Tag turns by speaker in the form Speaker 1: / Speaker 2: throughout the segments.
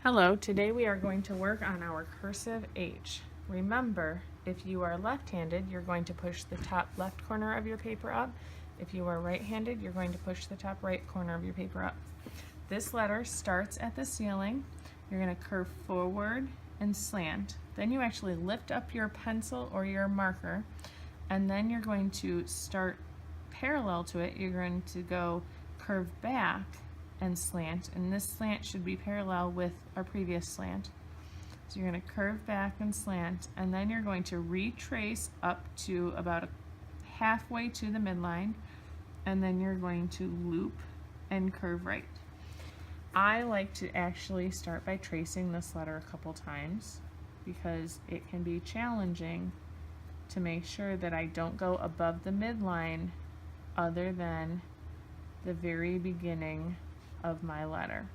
Speaker 1: Hello, today we are going to work on our cursive H. Remember, if you are left-handed, you're going to push the top left corner of your paper up. If you are right-handed, you're going to push the top right corner of your paper up. This letter starts at the ceiling. You're going to curve forward and slant. Then you actually lift up your pencil or your marker, and then you're going to start parallel to it. You're going to go curve back and slant, and this slant should be parallel with our previous slant. So you're going to curve back and slant, and then you're going to retrace up to about halfway to the midline, and then you're going to loop and curve right. I like to actually start by tracing this letter a couple times because it can be challenging to make sure that I don't go above the midline other than the very beginning of my letter.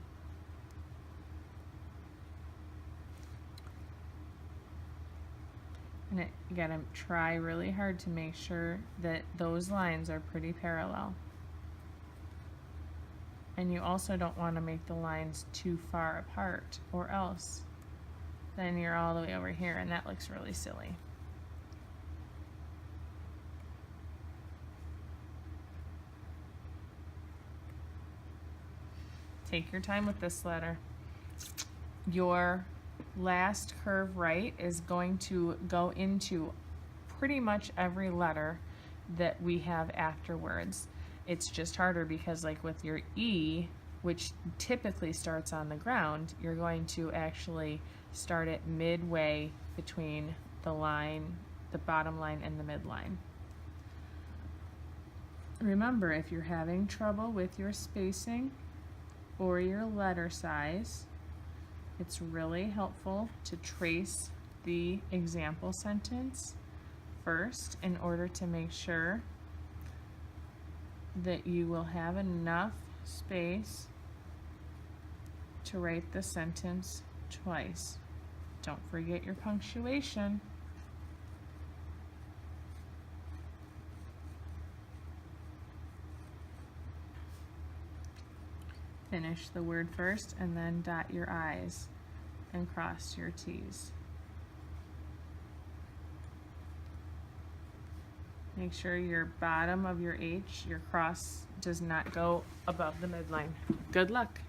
Speaker 1: And you gotta try really hard to make sure that those lines are pretty parallel. And you also don't want to make the lines too far apart, or else then you're all the way over here and that looks really silly. Take your time with this letter. Your last curve right is going to go into pretty much every letter that we have afterwards. It's just harder because, like with your E, which typically starts on the ground, you're going to actually start it midway between the line, the bottom line, and the midline. Remember, if you're having trouble with your spacing or your letter size, it's really helpful to trace the example sentence first in order to make sure that you will have enough space to write the sentence twice. Don't forget your punctuation. Finish the word first and then dot your I's and cross your T's. Make sure your bottom of your H, your cross, does not go above the midline. Good luck.